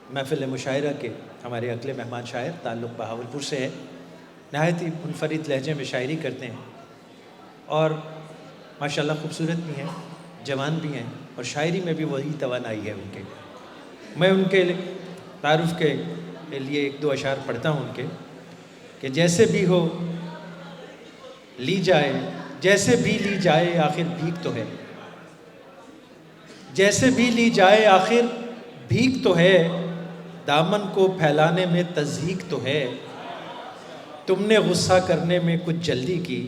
महफ़िल मुशायरा के हमारे अगले मेहमान शायर ताल्लुक़ बहावलपुर से है। नहायत ही मुनफरिद लहजे में शायरी करते हैं और माशाल्लाह खूबसूरत भी हैं, जवान भी हैं और शायरी में भी वही तवानाई है उनके। मैं उनके तारुफ़ के लिए एक दो अशार पढ़ता हूँ उनके कि जैसे भी हो ली जाए, जैसे भी ली जाए आखिर भीख तो है, जैसे भी ली जाए आखिर भीख तो है, दामन को फैलाने में तज़हीक तो है, तुमने गुस्सा करने में कुछ जल्दी की,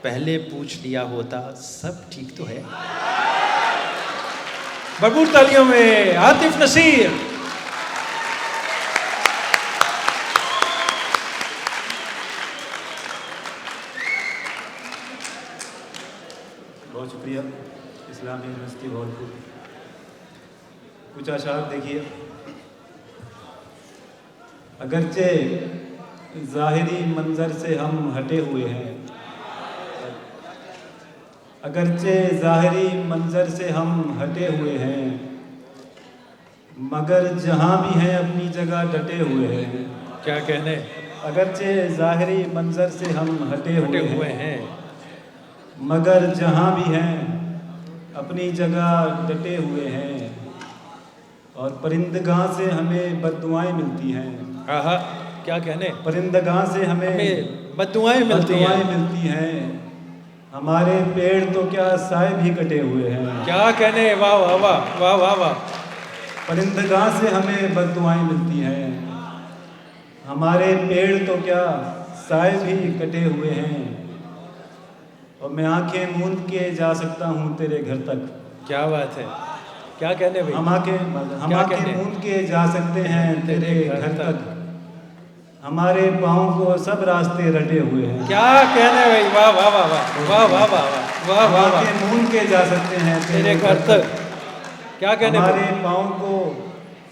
पहले पूछ लिया होता सब ठीक तो है। भरपूर तालियों में आतिफ नसीर। बहुत शुक्रिया इस्लामी यूनिवर्सिटी भावलपुर। कुछ अशार देखिए। अगरचे ज़ाहिरी मंज़र से हम हटे हुए हैं, अगरचे ज़ाहिरी मंज़र से हम हटे हुए हैं, मगर जहाँ भी हैं अपनी जगह डटे हुए हैं। क्या कहने? अगरचे ज़ाहिरी मंज़र से हम हटे हुए हैं, मगर जहाँ भी हैं अपनी जगह डटे हुए हैं, और परिंदगाह से हमें बद्दुआएं मिलती हैं। आहा, क्या कहने? परिंदगाह से हमें बद्दुआएं मिलती हैं, हमारे पेड़ तो क्या साए भी कटे हुए हैं। क्या कहने? वाह वाह वाह वाह वाह वाह। परिंदगाह से हमें बद्दुआएं मिलती हैं, हमारे पेड़ तो क्या साए भी कटे हुए हैं, और मैं आंखें मूंद के जा सकता हूँ तेरे घर तक। क्या बात है, क्या कहने भाई? हम आंखें मूंद के जा सकते हैं तेरे घर तक, हमारे पाँव को सब रास्ते रटे हुए हैं। क्या कहने भाई? वाह वाह वाह वाह वाह वाह वाह वाह वाह वाह। आंखें मूंद के जा सकते हैं तेरे घर तक। क्या कहने? हमारे पाँव को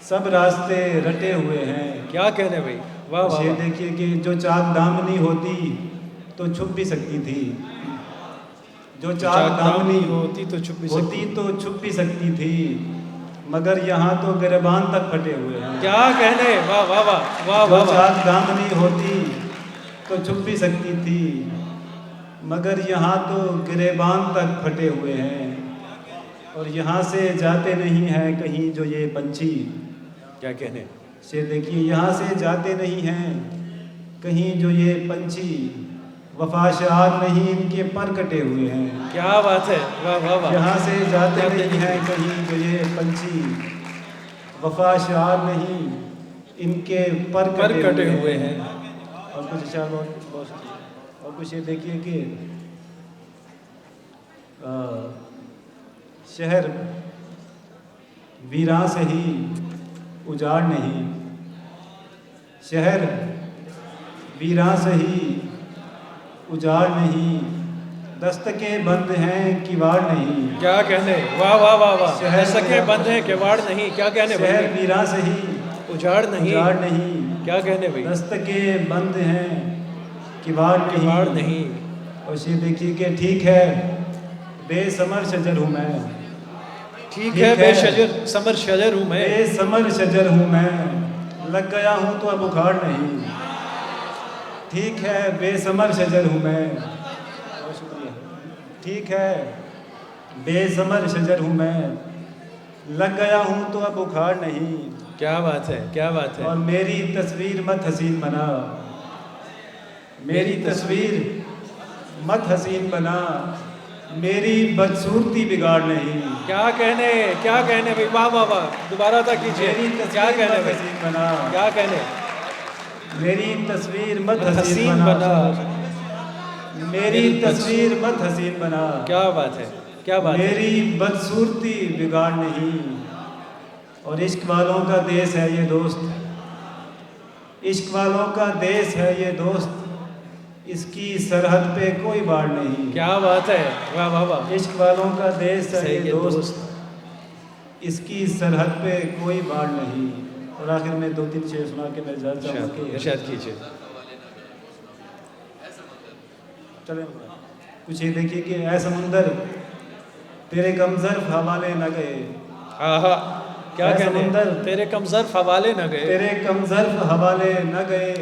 सब रास्ते रटे हुए हैं। क्या कहने भाई? वाह वाह। ये देखिए कि जो चाक दामनी होती तो छुप भी सकती थी, जो चाक दामनी होती तो छुप भी सकती थी, मगर यहाँ तो गिरबान तक फटे हुए हैं। क्या कहने? वाह वाह वाह वाह वाह। जो चाक दामनी होती तो छुप भी सकती थी, मगर यहाँ तो गिरबान तक फटे हुए हैं, और यहाँ से जाते नहीं हैं कहीं जो ये पंछी। क्या कहने? से देखिए, यहाँ से जाते नहीं हैं कहीं जो ये पंछी, वफाशार नहीं इनके पर कटे हुए हैं। क्या बात है, वाह वाह वाह। यहाँ से जाते नहीं हैं कहीं जो ये पंछी, वफाशार नहीं इनके पर कटे हुए हैं। और कुछ अशार और कुछ ये देखिए कि शहर वीरान से ही उजाड़ नहीं, शहर वीरान से ही उजाड़ नहीं, दस्तकें बंद हैं किवाड़ नहीं। क्या कहने? वाह वाह वाह वाह। दस्तकें बंद हैं किवाड़ नहीं। क्या कहने? शहर वीरान से ही उजाड़ नहीं। क्या कहने भाई? दस्तकें बंद हैं किवाड़ नहीं। और ये देखिए कि ठीक है बेसमर शजर हूँ मैं, ठीक है बेशजर समर शजर हूँ मैं, बेसमर शजर हूँ मैं, लग गया हूँ तो अब उखाड़ नहीं। ठीक है बेसमर शजर हूँ मैं, बहुत शुक्रिया। ठीक है बेसमर शजर हूँ मैं, लग गया हूँ तो अब उखाड़ नहीं। क्या बात है, क्या बात है। और मेरी तस्वीर मत हसीन बना, मेरी तस्वीर मत हसीन बना, मेरी बदसूरती बिगाड़ नहीं। क्या कहने? क्या कहने भाई? वाह वाह वाह। दोबारा तक कीजिए। क्या कहने भाई? हसीन बना, क्या कहने? मेरी तस्वीर मत हसीन बना, मेरी तस्वीर मत हसीन बना। क्या बात है, क्या बात है। मेरी बदसूरती बिगाड़ नहीं। और इश्क वालों का देश है ये दोस्त, इश्क वालों का देश है ये दोस्त, इसकी सरहद पे कोई बाढ़ नहीं। क्या बात है, वाह वाह वाह। इश्क वालों का देश है ये दोस्त, इसकी सरहद पे कोई बाढ़ नहीं। और आखिर में दो तीन शेर सुना के मैं इरशाद कीजिए। चलें कुछ ये देखिए कि ऐ समुंदर तेरे कमजर हवाले न गए। आहा, क्या ऐ कहने, समुंदर तेरे कमज़र्फ हवाले न गए, तेरे कमज़र्फ हवाले न गए,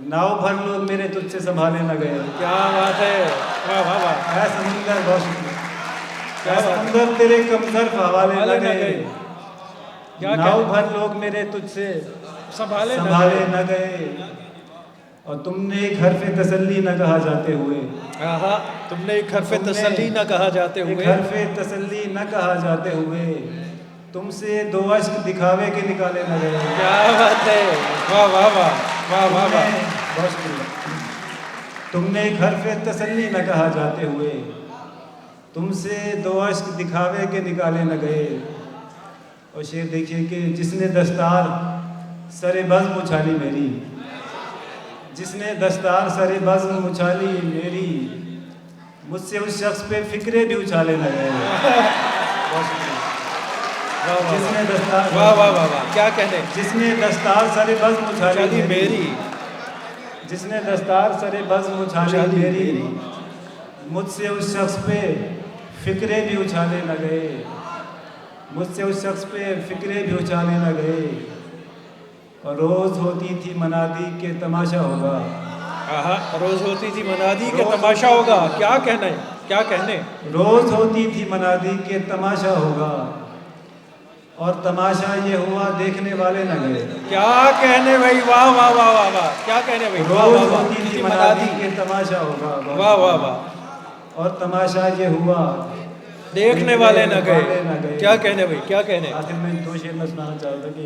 नाव भर लोग मेरे तुझसे संभाले न गए। क्या बात है, वाह वाह वाह, ऐ समुंदर, बहुत शुक्रिया। क्या ऐ बात है। समुंदर तेरे कमज़र्फ हवाले हवाले न न गए, गए, क्या नाव कहने, भर लोग मेरे तुझसे संभाले न संभाले गए। न गए। और तुमने एक हरफ तसल्ली न कहा जाते हुए, आहा, तुमने एक हरफ तुमने तसल्ली न कहा जाते एक हुए, हरफ तसल्ली न कहा जाते हुए, तुमसे दो अश्क दिखावे के निकाले न गए। क्या बात है, वाह वाह वाह, वाह वाह वाह, बहुत शुक्रिया। तुमने एक हरफ तसल्ली न कहा जाते हुए, तुमसे दो अश्क दिखावे के निकाले न गए। और शेर देखिए कि जिसने दस्तार सरे बज़्म उछाली मेरी, जिसने दस्तार सरे बज़्म उछाली मेरी, मुझसे उस शख्स पे फिक्रे भी उछाले न गए। बहुत शुक्रिया। वाह वाह जिसने दस्तार, वाह वाह वाह वाह, क्या कहने, जिसने दस्तार सरे बज़्म उछाली चली मेरी, जिसने दस्तार सरे बज़्म उछाली उछाली मेरी, मेरी, मुझसे उस शख्स पे फिक्रे भी उछाले न गए, मुझसे उस शख्स पे फिक्रे भी उछाले न गए। और रोज़ होती थी मनादी के तमाशा होगा, आहा, रोज़ होती थी मनादी के तमाशा होगा, क्या कहने, क्या कहने, रोज़ होती थी मनादी के तमाशा होगा, और तमाशा ये हुआ देखने वाले न गए। क्या कहने भाई, वाह वाह वाह वाह वाह, क्या कहने भाई, वाह रोज़ वाह वाह, होती थी मनादी, मनादी के तमाशा होगा, वाह वाह वाह, और तमाशा ये हुआ देखने वाले न वाले गए, न गए। क्या कहने भाई, क्या कहने, आखिर में दो शेर मैं सुनाना चाह रहा था कि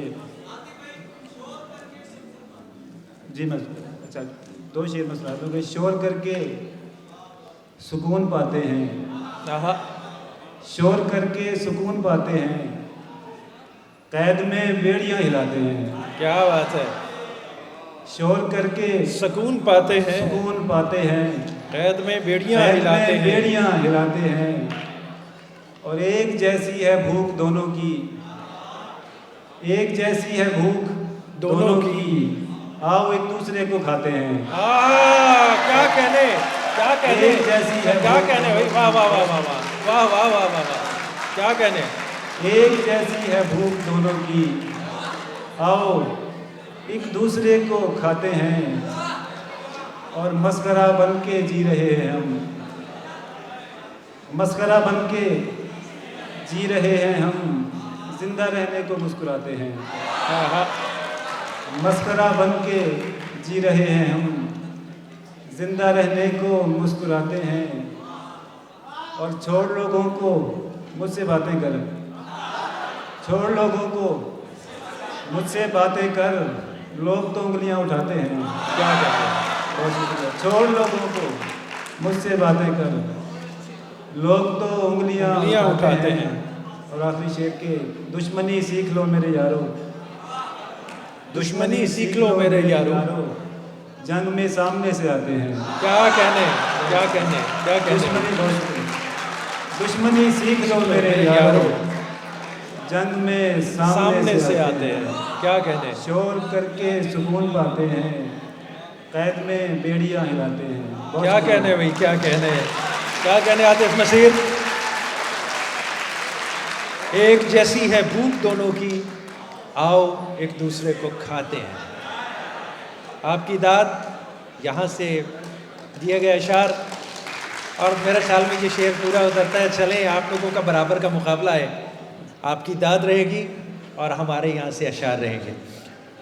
जी मैं, अच्छा, दो शेर मैं सुना दूँ कि शोर करके सुकून पाते हैं, आहा, शोर करके सुकून पाते हैं, कैद में बेड़ियां हिलाते हैं। क्या बात है, शोर करके सुकून पाते हैं, सुकून पाते हैं, कैद में बेड़ियां कैद हिलाते में हैं, बेड़ियां हिलाते हैं। और एक जैसी है भूख दोनों की, एक जैसी है भूख दोनों की, आओ एक दूसरे को खाते हैं। क्या कहने, क्या कहने, एक जैसी है क्या भूख कहने भाई, वाह वाह वाह वाह वाह, वाह वाह वाह वाह वाह, क्या कहने, एक जैसी है भूख दोनों की, आओ एक दूसरे को खाते हैं। और मस्करा बन के जी रहे हैं हम, मस्करा बन के जी रहे हैं हम, जिंदा रहने को मुस्कुराते हैं। आहा, मस्करा बन के जी रहे हैं हम, जिंदा रहने को मुस्कुराते हैं। और छोड़ लोगों को मुझसे बातें कर, छोड़ लोगों को मुझसे बातें कर, लोग तो उंगलियां उठाते हैं। क्या कहने, बहुत शुक्रिया। छोड़ लोगों को मुझसे बातें कर, लोग तो उंगलियां उठाते हैं। और आखिरी शेर के, दुश्मनी सीख लो मेरे यारो, दुश्मनी सीख लो मेरे यारो, जंग में सामने से आते हैं। क्या कहने, क्या कहने, क्या कहने, दुश्मनी, बहुत शुक्रिया। दुश्मनी सीख लो मेरे यारो, जंग में सामने से आते हैं, क्या कहने, शोर करके सुकून पाते हैं, कैद में बेड़ियां हिलाते हैं। बहुत क्या शुक्रिया। कहने भाई, क्या कहने, क्या कहने आतिफ नसीर, एक जैसी है भूख दोनों की, आओ एक दूसरे को खाते हैं। आपकी दाद यहाँ से दिए गए अशार, और मेरे ख्याल में ये शेर पूरा उतरता है। चलें, आप लोगों का बराबर का मुकाबला है, आपकी दाद रहेगी और हमारे यहाँ से अशार रहेंगे।